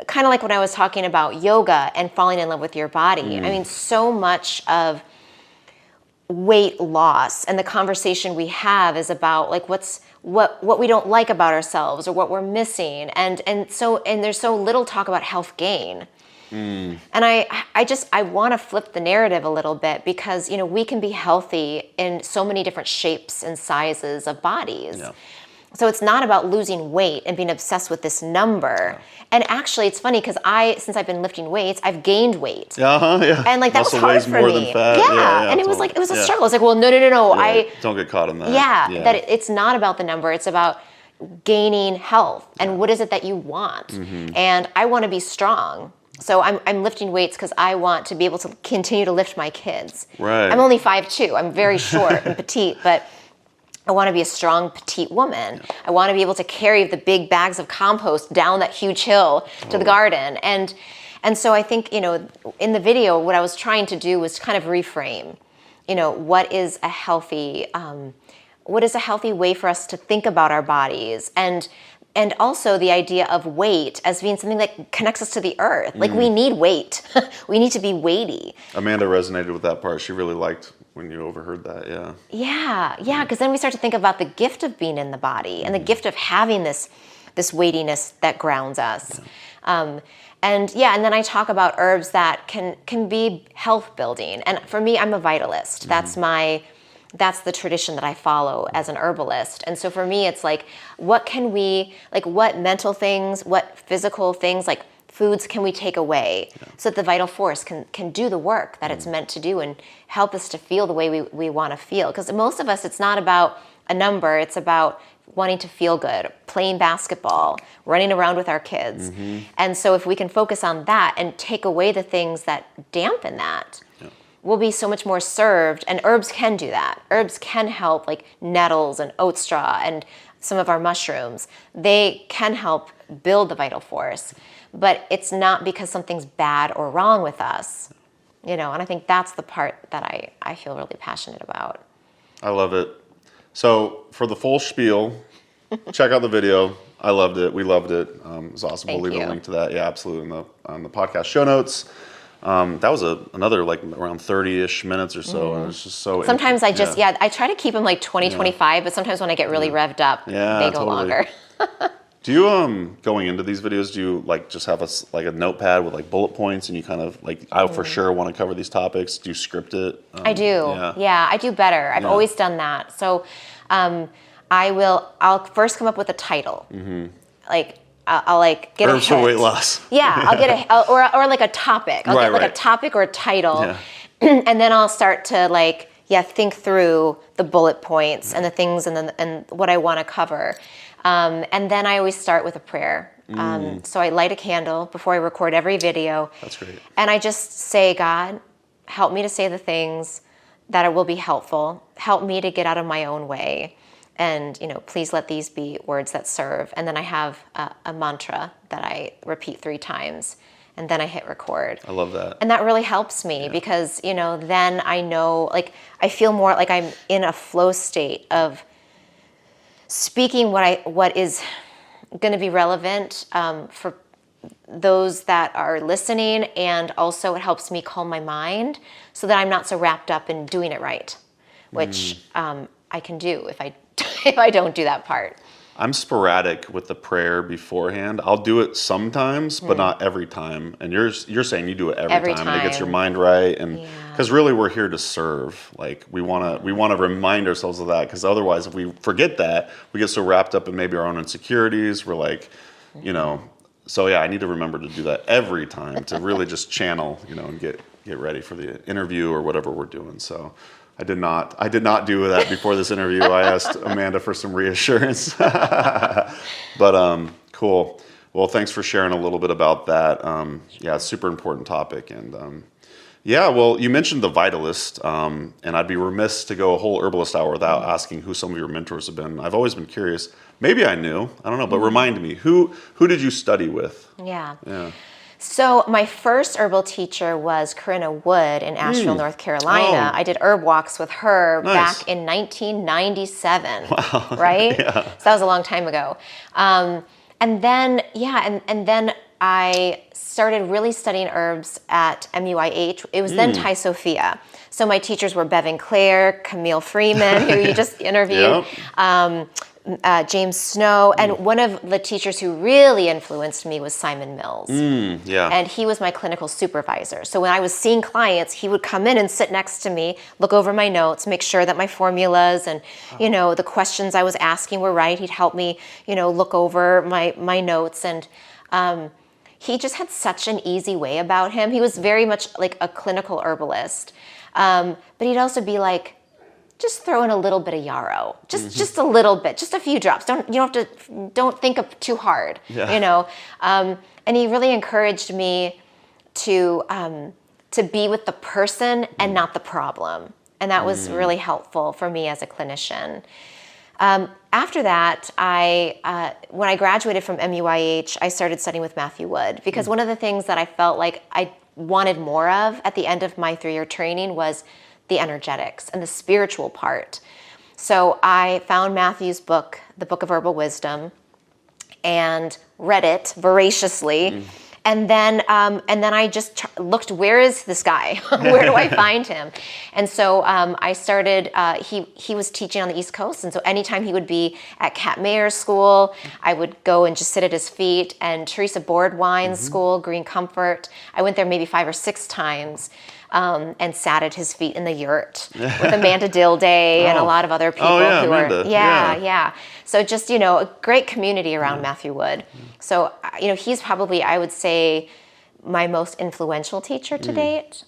kind of like when I was talking about yoga and falling in love with your body, I mean, so much of weight loss and the conversation we have is about like what we don't like about ourselves or what we're missing. And there's so little talk about health gain. And I want to flip the narrative a little bit because, we can be healthy in so many different shapes and sizes of bodies. Yeah. So it's not about losing weight and being obsessed with this number. Yeah. And actually, it's funny because since I've been lifting weights, I've gained weight. Yeah. And like that Muscle was hard weighs for more me. Than fat. Yeah. And it was a struggle. It's like, well, no. Right. Don't get caught in that. Yeah. That it's not about the number. It's about gaining health and what is it that you want. And I want to be strong. So I'm lifting weights because I want to be able to continue to lift my kids. Right. I'm only 5'2". I'm very short and petite, but I want to be a strong, petite woman. Yeah. I want to be able to carry the big bags of compost down that huge hill to the garden. And so I think, in the video, what I was trying to do was kind of reframe, what is a healthy way for us to think about our bodies, and also the idea of weight as being something that connects us to the earth. Like we need weight. We need to be weighty. Amanda resonated with that part. She really liked when you overheard that, Yeah, because then we start to think about the gift of being in the body and the gift of having this weightiness that grounds us. And then I talk about herbs that can be health building. And for me, I'm a vitalist. That's the tradition that I follow as an herbalist. And so for me, it's like, what mental things, what physical things, like foods can we take away so that the vital force can do the work that it's meant to do and help us to feel the way we want to feel. Because most of us, it's not about a number, it's about wanting to feel good, playing basketball, running around with our kids. And so if we can focus on that and take away the things that dampen that, we'll be so much more served, and herbs can do that. Herbs can help, like nettles and oat straw and some of our mushrooms. They can help build the vital force, but it's not because something's bad or wrong with us, and I think that's the part that I feel really passionate about. I love it. So for the full spiel, check out the video. I loved it. We loved it. It was awesome. We'll leave a link to that. Yeah, absolutely. On the podcast show notes. That was another like around 30-ish minutes or so, and it's just so. Sometimes I try to keep them like 20, 25, but sometimes when I get really revved up, they go longer. Do you going into these videos? Do you like just have a notepad with like bullet points, and you kind of like I for sure want to cover these topics? Do you script it? I do. Yeah, I do better. I've always done that. So, I'll first come up with a title, like. I'll like get herbs for weight loss. Yeah, I'll get or like a topic. I'll get like a topic or a title, and then I'll start to think through the bullet points and the things and what I want to cover, and then I always start with a prayer. So I light a candle before I record every video. That's great. And I just say, God, help me to say the things that will be helpful. Help me to get out of my own way. And, please let these be words that serve. And then I have a mantra that I repeat 3 times. And then I hit record. I love that. And that really helps me because, then I know, I feel more like I'm in a flow state of speaking what is going to be relevant for those that are listening. And also it helps me calm my mind so that I'm not so wrapped up in doing it right, which I can do if I don't do that part. I'm sporadic with the prayer beforehand. I'll do it sometimes, but not every time. And you're saying you do it every time, and it gets your mind right. And because really we're here to serve. Like we want to remind ourselves of that, because otherwise, if we forget that, we get so wrapped up in maybe our own insecurities. We're like, you know. So yeah, I need to remember to do that every time to really just channel, you know, and get ready for the interview or whatever we're doing. So. I did not do that before this interview. I asked Amanda for some reassurance. But cool. Well, thanks for sharing a little bit about that. Yeah, it's a super important topic. And yeah, well, you mentioned the Vitalist, and I'd be remiss to go a whole Herbalist Hour without asking who some of your mentors have been. I've always been curious. Maybe I knew. I don't know, but remind me, who did you study with? Yeah. Yeah. So my first herbal teacher was Corinna Wood in Asheville, North Carolina. Oh. I did herb walks with her Nice. back in 1997, Wow. right? Yeah. So that was a long time ago. And then I started really studying herbs at MUIH. It was then Thai Sophia. So my teachers were Bevan Clare, Camille Freeman, who you just interviewed, James Snow, and one of the teachers who really influenced me was Simon Mills. Yeah. And he was my clinical supervisor. So when I was seeing clients, he would come in and sit next to me, look over my notes, make sure that my formulas and, you know, the questions I was asking were right. He'd help me, you know, look over my notes. And he just had such an easy way about him. He was very much like a clinical herbalist. But he'd also be like, just throw in a little bit of yarrow, just a little bit, just a few drops. Don't think of too hard, you know. And he really encouraged me to be with the person and not the problem, and that was really helpful for me as a clinician. After that, when I graduated from MUIH, I started studying with Matthew Wood, because one of the things that I felt like I wanted more of at the end of my 3-year training was the energetics and the spiritual part. So I found Matthew's book, The Book of Herbal Wisdom, and read it voraciously. And then I just looked, where is this guy? Where do I find him? And so I started, he was teaching on the East Coast. And so anytime he would be at Kat Mayer's school, I would go and just sit at his feet. And Teresa Boardwine's school, Green Comfort, I went there maybe 5 or 6 times. And sat at his feet in the yurt with Amanda Dilday and a lot of other people who Amanda. are, yeah. So just, you know, a great community around Matthew Wood. So, you know, he's probably, I would say, my most influential teacher to date,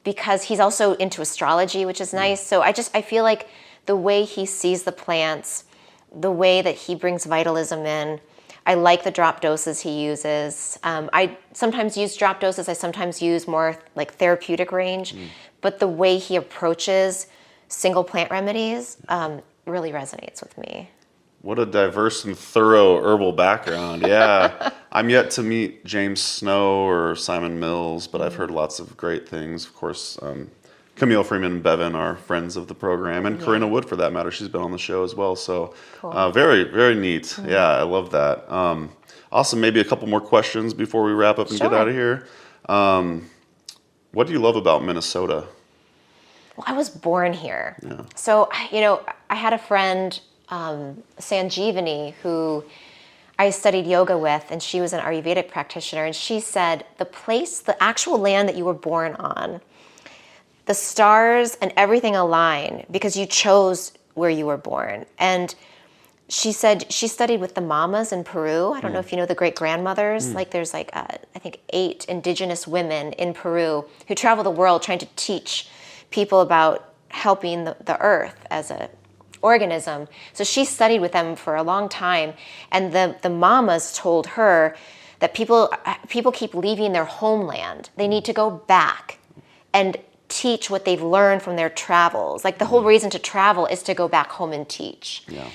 because he's also into astrology, which is nice. So I feel like the way he sees the plants, the way that he brings vitalism in, I like the drop doses he uses. I sometimes use drop doses. I sometimes use more like therapeutic range. But the way he approaches single plant remedies really resonates with me. What a diverse and thorough herbal background. Yeah. I'm yet to meet James Snow or Simon Mills, but I've heard lots of great things. Of course, Camille Freeman and Bevan are friends of the program, and Corinna Wood, for that matter, she's been on the show as well. So very, very neat. Yeah, I love that. Awesome. Maybe a couple more questions before we wrap up and get out of here. What do you love about Minnesota? Well, I was born here. Yeah. So, you know, I had a friend, Sanjeevani, who I studied yoga with, and she was an Ayurvedic practitioner, and she said, the actual land that you were born on, the stars and everything align because you chose where you were born. And she said she studied with the mamas in Peru. I don't know if you know the great-grandmothers. Like there's like, I think 8 indigenous women in Peru who travel the world trying to teach people about helping the earth as a organism. So she studied with them for a long time. And the mamas told her that people keep leaving their homeland. They need to go back and teach what they've learned from their travels. Like the whole reason to travel is to go back home and teach. Yeah.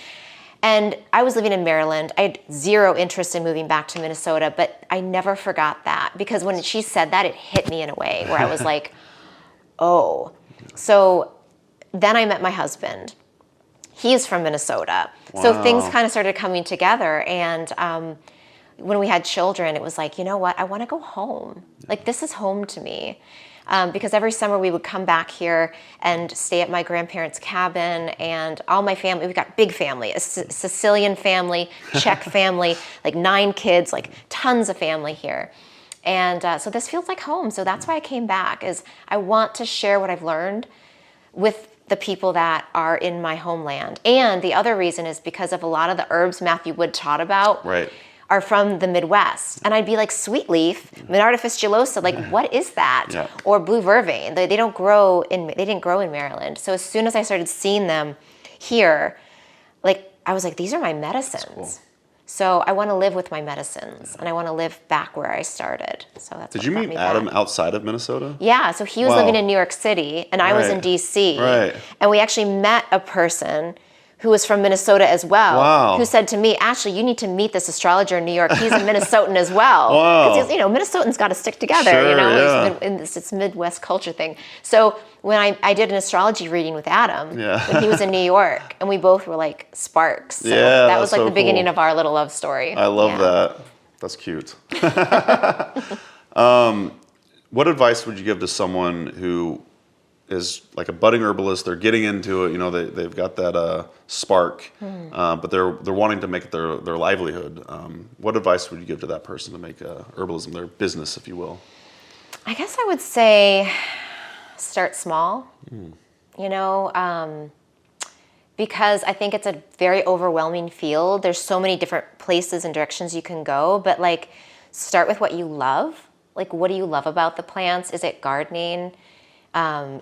And I was living in Maryland. I had zero interest in moving back to Minnesota, but I never forgot that, because when she said that, it hit me in a way where I was like, oh. So then I met my husband. He's from Minnesota. Wow. So things kind of started coming together. And when we had children, it was like, you know what? I want to go home. Like, this is home to me. Because every summer we would come back here and stay at my grandparents' cabin, and all my family, we've got big family, a Sicilian family, Czech family, like 9 kids, like tons of family here. And so this feels like home. So that's why I came back, is I want to share what I've learned with the people that are in my homeland. And the other reason is because of a lot of the herbs Matthew Wood taught about. Right. Are from the Midwest. And I'd be like, sweet leaf, Monarda fistulosa, like, what is that? Yeah. Or blue vervain. They didn't grow in Maryland. So as soon as I started seeing them here, like, I was like, these are my medicines. Cool. So I want to live with my medicines, and I want to live back where I started. So that's Did what you brought meet me Adam back. outside of Minnesota? Yeah, so he was Wow. living in New York City, and I was in Right. DC. Right. And we actually met a person who was from Minnesota as well, Wow. who said to me, Ashley, you need to meet this astrologer in New York. He's a Minnesotan as well. Wow. Because, Minnesotans got to stick together, Sure, yeah. it's Midwest culture thing. So when I did an astrology reading with Adam, Yeah. when he was in New York, and we both were like sparks. So Yeah, that was that's like so the beginning cool. of our little love story. I love Yeah. that. That's cute. What advice would you give to someone who is like a budding herbalist? They're getting into it. They've got that spark, but they're wanting to make it their livelihood. What advice would you give to that person to make herbalism their business, if you will? I guess I would say start small, because I think it's a very overwhelming field. There's so many different places and directions you can go, but like start with what you love. Like, what do you love about the plants? Is it gardening?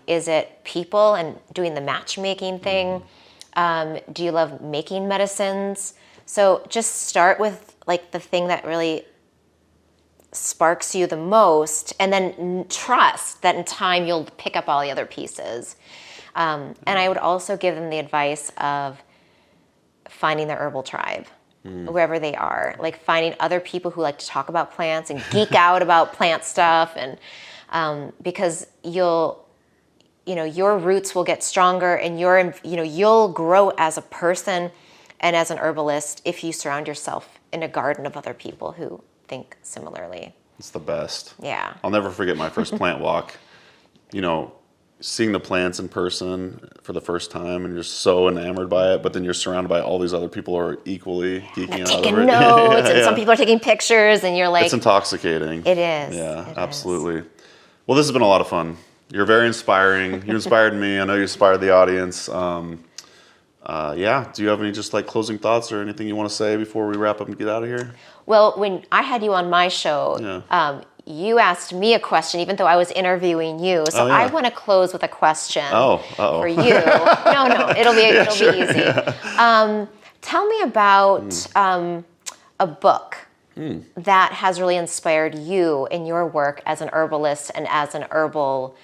Is it people and doing the matchmaking thing? Do you love making medicines? So just start with like the thing that really sparks you the most, and then trust that in time you'll pick up all the other pieces. And I would also give them the advice of finding their herbal tribe, wherever they are, like finding other people who like to talk about plants and geek out about plant stuff, and because your roots will get stronger, and you'll grow as a person and as an herbalist if you surround yourself in a garden of other people who think similarly. It's the best. Yeah. I'll never forget my first plant walk. Seeing the plants in person for the first time, and you're so enamored by it, but then you're surrounded by all these other people who are equally geeking out Taking over it. notes, and Yeah. some people are taking pictures, and you're like, It's intoxicating. it is. Yeah, It absolutely. Well, this has been a lot of fun. You're very inspiring. You inspired me. I know you inspired the audience. Do you have any just like closing thoughts or anything you want to say before we wrap up and get out of here? Well, when I had you on my show, you asked me a question, even though I was interviewing you. So Oh, yeah. I want to close with a question for you. No, it'll be easy. Yeah. Tell me about a book that has really inspired you in your work as an herbalist and as an herbal.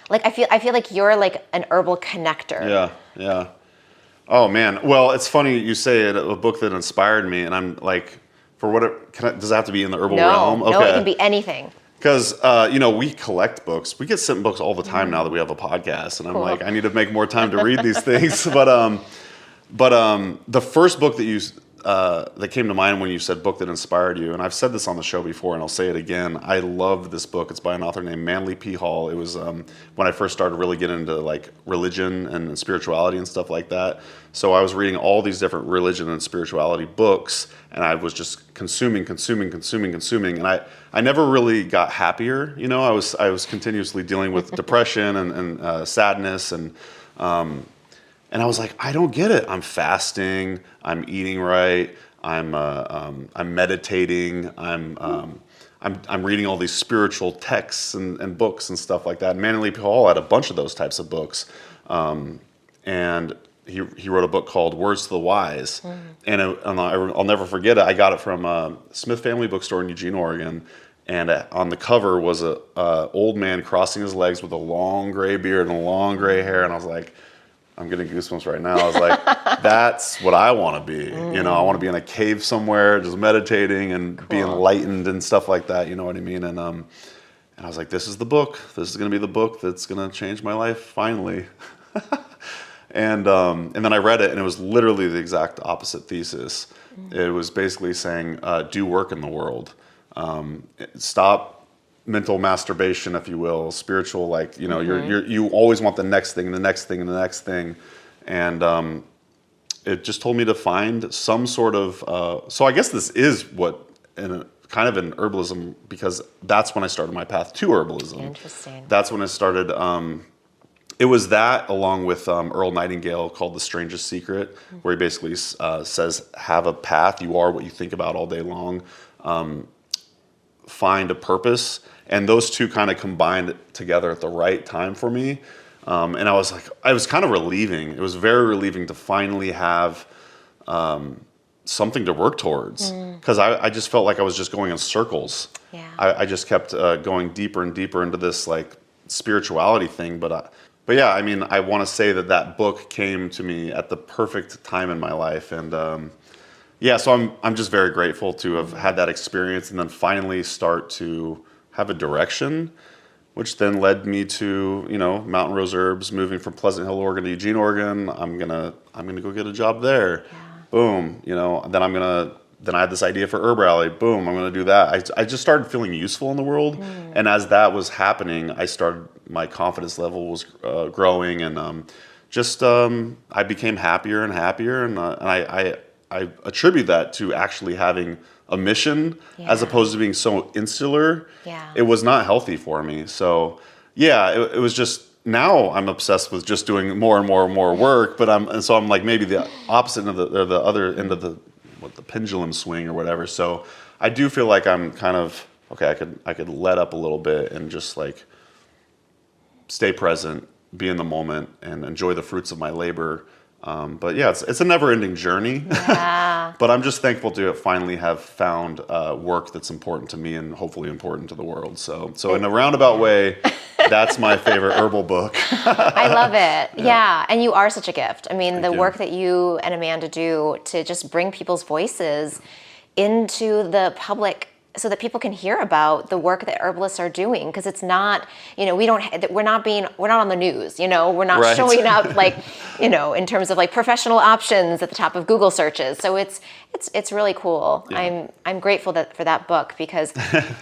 Like I feel like you're like an herbal connector. Yeah. Oh man. Well, it's funny you say it, a book that inspired me, and I'm like, for what does it have to be in the herbal realm? No, it can be anything. Because we collect books. We get sent books all the time now that we have a podcast, and I'm like, I need to make more time to read these things. But the first book that came to mind when you said book that inspired you, and I've said this on the show before, and I'll say it again. I loved this book. It's by an author named Manly P. Hall. It was when I first started really getting into like religion and spirituality and stuff like that. So I was reading all these different religion and spirituality books, and I was just consuming, and I never really got happier. I was continuously dealing with depression and sadness, and I was like, I don't get it. I'm fasting. I'm eating right. I'm meditating. I'm reading all these spiritual texts and books and stuff like that. And Manly P. Hall had a bunch of those types of books, and he wrote a book called Words to the Wise, and I'll never forget it. I got it from Smith Family Bookstore in Eugene, Oregon. And on the cover was a old man crossing his legs with a long gray beard and a long gray hair, and I was like, I'm getting goosebumps right now. I was like, that's what I want to be. I want to be in a cave somewhere, just meditating and be enlightened and stuff like that. You know what I mean? And I was like, this is the book. This is going to be the book that's going to change my life finally. And then I read it, and it was literally the exact opposite thesis. It was basically saying, do work in the world. Stop mental masturbation, if you will, spiritual, like, you know, you always want the next thing, the next thing, and the next thing. And it just told me to find some sort of, so I guess this is what, kind of in herbalism, because that's when I started my path to herbalism. Interesting. That's when I started, it was that along with Earl Nightingale, called The Strangest Secret, where he basically says, have a path, you are what you think about all day long, find a purpose. And those two kind of combined together at the right time for me. And I was like, it was kind of relieving. It was very relieving to finally have something to work towards, because I just felt like I was just going in circles. Yeah. I just kept going deeper and deeper into this like spirituality thing. But yeah, I mean, I want to say that book came to me at the perfect time in my life. And yeah, so I'm just very grateful to have had that experience and then finally start to have a direction, which then led me to, you know, Mountain Rose Herbs, moving from Pleasant Hill, Oregon to Eugene, Oregon. I'm gonna go get a job there. Yeah. Boom, you know, then I had this idea for HerbRally. Boom, I'm gonna do that. I just started feeling useful in the world. And as that was happening, my confidence level was growing, and I became happier and happier. And I attribute that to actually having a mission, as opposed to being so insular. Yeah. It was not healthy for me. So yeah, it was just, now I'm obsessed with just doing more and more and more work, but I'm like maybe the opposite of the other end of the pendulum swing or whatever. So I do feel like I'm kind of, okay, I could let up a little bit and just like stay present, be in the moment, and enjoy the fruits of my labor. But yeah, it's a never-ending journey. Yeah. But I'm just thankful to finally have found work that's important to me and hopefully important to the world. So in a roundabout way, that's my favorite herbal book. I love it. Yeah. And you are such a gift. I mean, Thank the you. work that you and Amanda do to just bring people's voices into the public so that people can hear about the work that herbalists are doing, because it's not, you know, we're not on the news, you know, we're not Right. showing up like, you know, in terms of like professional options at the top of Google searches. So it's really cool. Yeah. I'm grateful for that book, because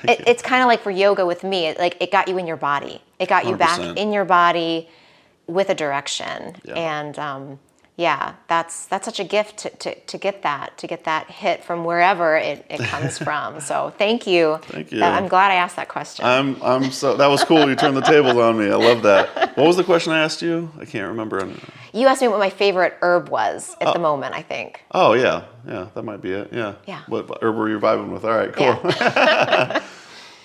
it's kind of like for yoga with me, it got you in your body. It got you back 100%. in your body with a direction. Yeah. And yeah, that's such a gift to get that hit from wherever it comes from. So thank you. Thank you. I'm glad I asked that question. That was cool. You turned the tables on me. I love that. What was the question I asked you? I can't remember. You asked me what my favorite herb was at the moment, I think. Oh yeah, that might be it. Yeah. Yeah. What herb were you vibing with? All right, cool. Yeah.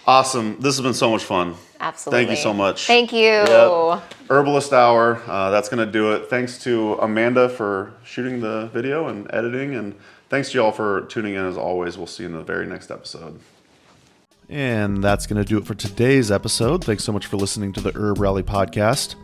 Awesome. This has been so much fun. Absolutely. Thank you so much. Thank you. Yep. Herbalist Hour. That's going to do it. Thanks to Amanda for shooting the video and editing. And thanks to y'all for tuning in as always. We'll see you in the very next episode. And that's going to do it for today's episode. Thanks so much for listening to the HerbRally podcast.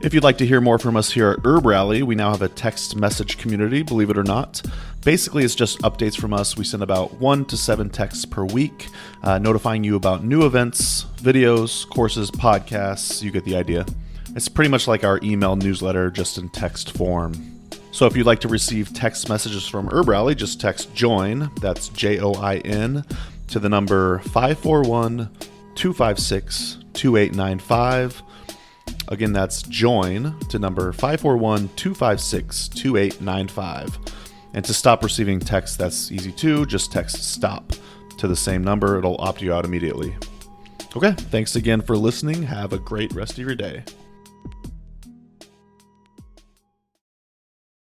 If you'd like to hear more from us here at HerbRally, we now have a text message community, believe it or not. Basically, it's just updates from us. We send about 1 to 7 texts per week, notifying you about new events, videos, courses, podcasts. You get the idea. It's pretty much like our email newsletter, just in text form. So if you'd like to receive text messages from HerbRally, just text JOIN, that's JOIN, to the number 541-256-2895. Again, that's JOIN to number 541-256-2895. And to stop receiving texts, that's easy too. Just text STOP to the same number. It'll opt you out immediately. Okay, thanks again for listening. Have a great rest of your day.